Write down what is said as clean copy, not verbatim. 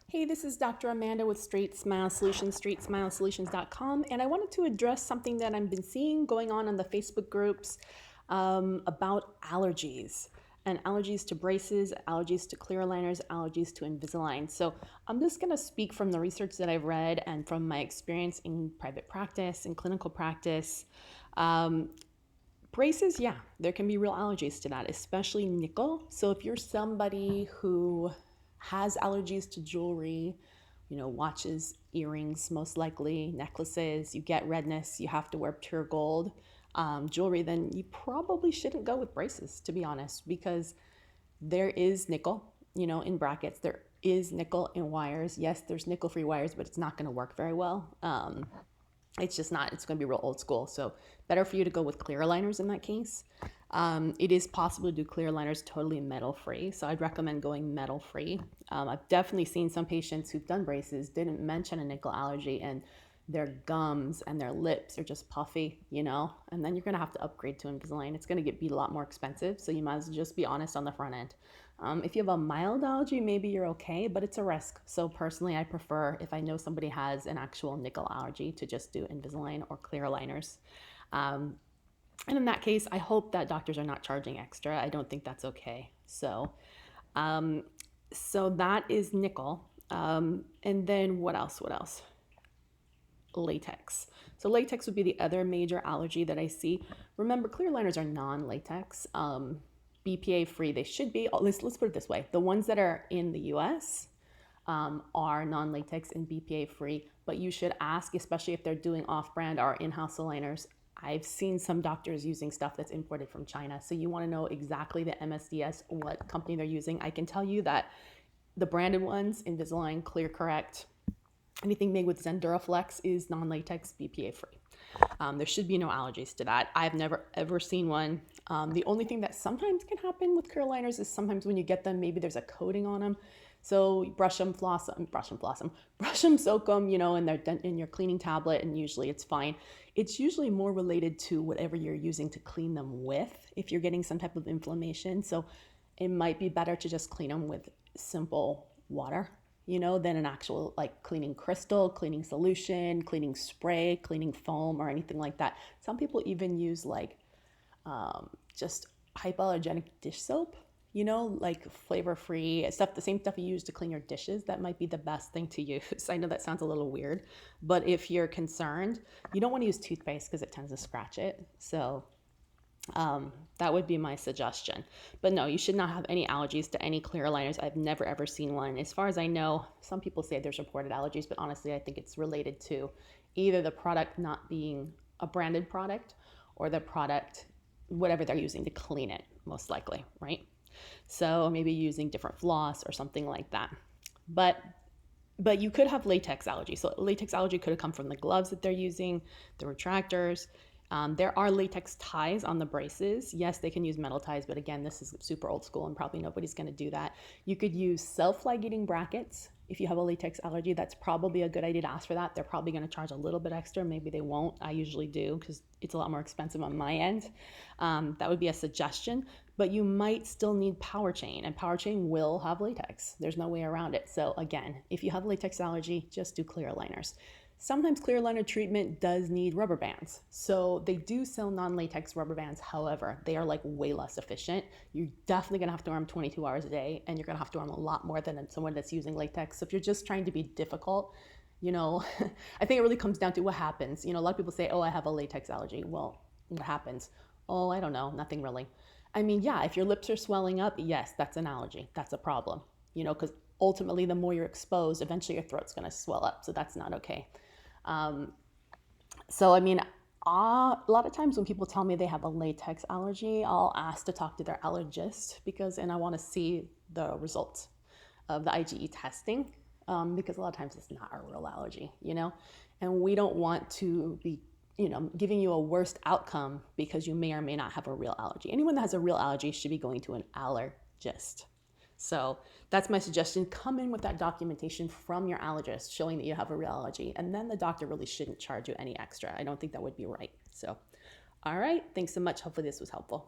Hey, this is Dr. Amanda with StraightSmile Solutions, StraightSmileSolutions.com, and I wanted to address something that I've been seeing going on the Facebook groups about allergies and allergies to braces, allergies to clear aligners, allergies to Invisalign. So I'm just going to speak from the research that I've read and from my experience in private practice and clinical practice. Braces, yeah, there can be real allergies to that, especially nickel. So if you're somebody who has allergies to jewelry, watches, earrings, most likely, necklaces, you get redness, you have to wear pure gold jewelry, then you probably shouldn't go with braces, to be honest, because there is nickel, in brackets. There is nickel in wires. Yes, there's nickel free wires, but it's not going to work very well. It's just not, it's going to be real old school. So better for you to go with clear aligners in that case. It is possible to do clear aligners totally metal free. So I'd recommend going metal free. I've definitely seen some patients who've done braces, didn't mention a nickel allergy, and their gums and their lips are just puffy, and then you're going to have to upgrade to Invisalign. It's going to be a lot more expensive. So you might as well just be honest on the front end. If you have a mild allergy, maybe you're okay, but it's a risk. So personally, I prefer, if I know somebody has an actual nickel allergy, to just do Invisalign or clear aligners. And in that case, I hope that doctors are not charging extra. I don't think that's okay. So that is nickel. And then what else? Latex. So latex would be the other major allergy that I see. Remember, clear aligners are non-latex. BPA free. They should be. Let's put it this way: the ones that are in the U.S. Are non-latex and BPA free. But you should ask, especially if they're doing off-brand or in-house aligners. I've seen some doctors using stuff that's imported from China. So you want to know exactly the MSDS, what company they're using. I can tell you that the branded ones, Invisalign, ClearCorrect, anything made with Zenduraflex is non-latex, BPA free. There should be no allergies to that. I've never ever seen one. The only thing that sometimes can happen with clear aligners is sometimes when you get them, maybe there's a coating on them. So you brush them, soak them, in your cleaning tablet, and usually it's fine. It's usually more related to whatever you're using to clean them with, if you're getting some type of inflammation. So it might be better to just clean them with simple water, than an actual like cleaning crystal, cleaning solution, cleaning spray, cleaning foam, or anything like that. Some people even use just hypoallergenic dish soap, like flavor-free stuff, the same stuff you use to clean your dishes. That might be the best thing to use. I know that sounds a little weird, but if you're concerned, you don't want to use toothpaste because it tends to scratch it. So that would be my suggestion. But no, you should not have any allergies to any clear aligners. I've never ever seen one. As far as I know, some people say there's reported allergies, but honestly, I think it's related to either the product not being a branded product or the product, whatever they're using to clean it, most likely, right? So maybe using different floss or something like that. But you could have latex allergy. So latex allergy could have come from the gloves that they're using, the retractors. There are latex ties on the braces. Yes, they can use metal ties, but again, this is super old school and probably nobody's going to do that. You could use self-ligating brackets. If you have a latex allergy, that's probably a good idea to ask for that. They're probably going to charge a little bit extra. Maybe they won't. I usually do because it's a lot more expensive on my end. That would be a suggestion, but you might still need power chain, and power chain will have latex. There's no way around it. So again, if you have a latex allergy, just do clear aligners. Sometimes clear aligner treatment does need rubber bands. So they do sell non-latex rubber bands. However, they are like way less efficient. You're definitely gonna have to wear them 22 hours a day, and you're gonna have to wear them a lot more than someone that's using latex. So if you're just trying to be difficult, I think it really comes down to what happens. A lot of people say, oh, I have a latex allergy. Well, what happens? Oh, I don't know, nothing really. I mean, yeah, if your lips are swelling up, yes, that's an allergy. That's a problem, because ultimately the more you're exposed, eventually your throat's gonna swell up. So that's not okay. So, I mean, a lot of times when people tell me they have a latex allergy, I'll ask to talk to their allergist and I want to see the results of the IgE testing, because a lot of times it's not a real allergy, and we don't want to be, giving you a worse outcome because you may or may not have a real allergy. Anyone that has a real allergy should be going to an allergist. So that's my suggestion. Come in with that documentation from your allergist showing that you have a real allergy, and then the doctor really shouldn't charge you any extra. I don't think that would be right. So, all right. Thanks so much. Hopefully this was helpful.